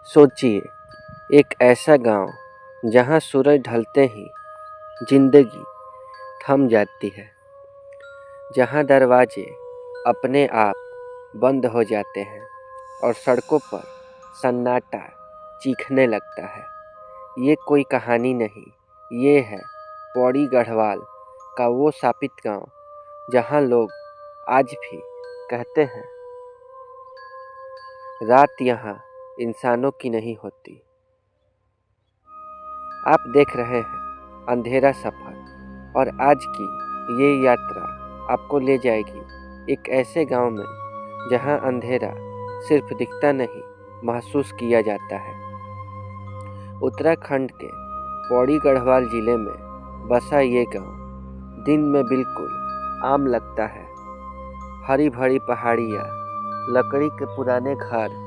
सोचिए, एक ऐसा गांव जहां सूरज ढलते ही जिंदगी थम जाती है, जहां दरवाजे अपने आप बंद हो जाते हैं और सड़कों पर सन्नाटा चीखने लगता है। ये कोई कहानी नहीं, ये है पौड़ी गढ़वाल का वो शापित गांव जहां लोग आज भी कहते हैं, रात यहाँ इंसानों की नहीं होती। आप देख रहे हैं अंधेरा सफ़र, और आज की ये यात्रा आपको ले जाएगी एक ऐसे गांव में जहां अंधेरा सिर्फ दिखता नहीं, महसूस किया जाता है। उत्तराखंड के पौड़ी गढ़वाल जिले में बसा ये गांव दिन में बिल्कुल आम लगता है। हरी भरी पहाड़ियाँ, लकड़ी के पुराने घर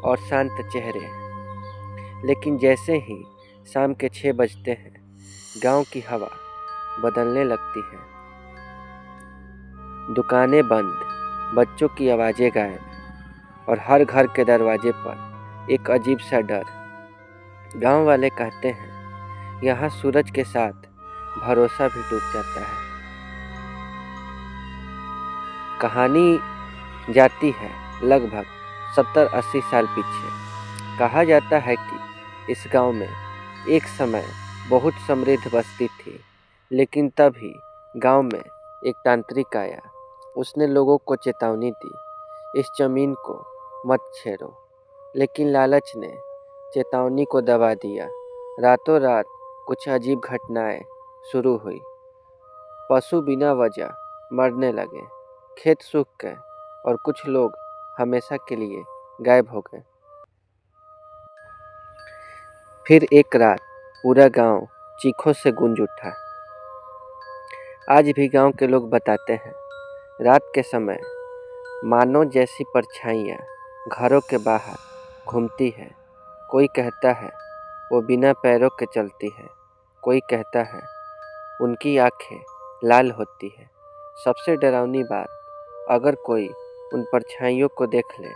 और शांत चेहरे। लेकिन जैसे ही शाम के 6 बजते हैं, गांव की हवा बदलने लगती है। दुकानें बंद, बच्चों की आवाज़ें गायब और हर घर के दरवाजे पर एक अजीब सा डर। गांव वाले कहते हैं, यहाँ सूरज के साथ भरोसा भी डूब जाता है। कहानी जाती है लगभग 70-80 साल पीछे। कहा जाता है कि इस गांव में एक समय बहुत समृद्ध बस्ती थी, लेकिन तभी गांव में एक तांत्रिक आया। उसने लोगों को चेतावनी दी, इस जमीन को मत छेड़ो। लेकिन लालच ने चेतावनी को दबा दिया। रातों रात कुछ अजीब घटनाएं शुरू हुई। पशु बिना वजह मरने लगे, खेत सूख गए और कुछ लोग हमेशा के लिए गायब हो गए। फिर एक रात पूरा गांव चीखों से गूंज उठा। आज भी गांव के लोग बताते हैं, रात के समय मानो जैसी परछाइयाँ घरों के बाहर घूमती है। कोई कहता है वो बिना पैरों के चलती है, कोई कहता है उनकी आंखें लाल होती है। सबसे डरावनी बात, अगर कोई उन परछाइयों को देख ले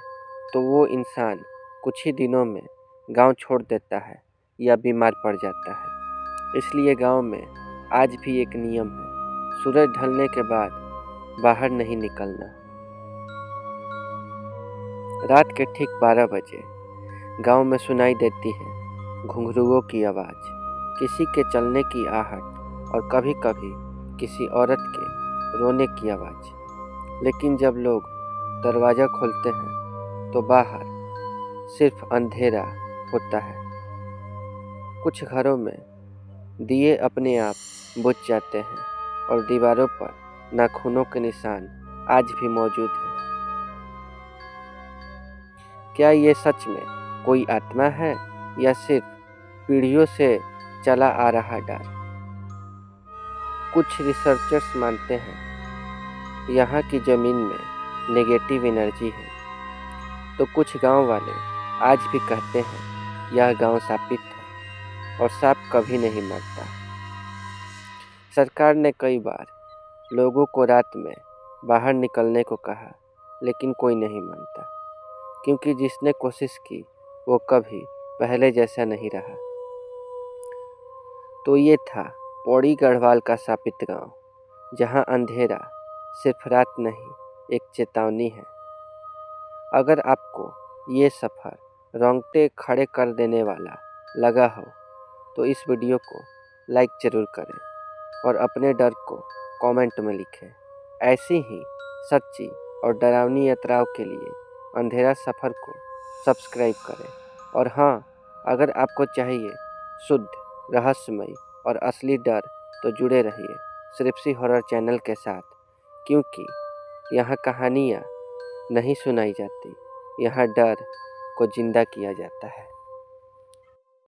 तो वो इंसान कुछ ही दिनों में गांव छोड़ देता है या बीमार पड़ जाता है। इसलिए गांव में आज भी एक नियम है, सूरज ढलने के बाद बाहर नहीं निकलना। रात के ठीक 12 बजे गांव में सुनाई देती है घुंघरूओं की आवाज़, किसी के चलने की आहट और कभी कभी किसी औरत के रोने की आवाज़। लेकिन जब लोग दरवाज़ा खोलते हैं तो बाहर सिर्फ अंधेरा होता है। कुछ घरों में दिए अपने आप बुझ जाते हैं और दीवारों पर नाखूनों के निशान आज भी मौजूद हैं। क्या ये सच में कोई आत्मा है या सिर्फ पीढ़ियों से चला आ रहा डर? कुछ रिसर्चर्स मानते हैं यहाँ की ज़मीन में नेगेटिव एनर्जी है, तो कुछ गांव वाले आज भी कहते हैं यह गांव शापित है और सांप कभी नहीं मरता। सरकार ने कई बार लोगों को रात में बाहर निकलने को कहा, लेकिन कोई नहीं मानता, क्योंकि जिसने कोशिश की वो कभी पहले जैसा नहीं रहा। तो ये था पौड़ी गढ़वाल का शापित गांव, जहां अंधेरा सिर्फ रात नहीं, एक चेतावनी है। अगर आपको ये सफ़र रोंगटे खड़े कर देने वाला लगा हो तो इस वीडियो को लाइक ज़रूर करें और अपने डर को कमेंट में लिखें। ऐसी ही सच्ची और डरावनी यात्राओं के लिए अंधेरा सफ़र को सब्सक्राइब करें। और हाँ, अगर आपको चाहिए शुद्ध, रहस्यमय और असली डर तो जुड़े रहिए सृप्सी हॉरर चैनल के साथ, क्योंकि यहाँ कहानियाँ नहीं सुनाई जाती, यहाँ डर को जिंदा किया जाता है।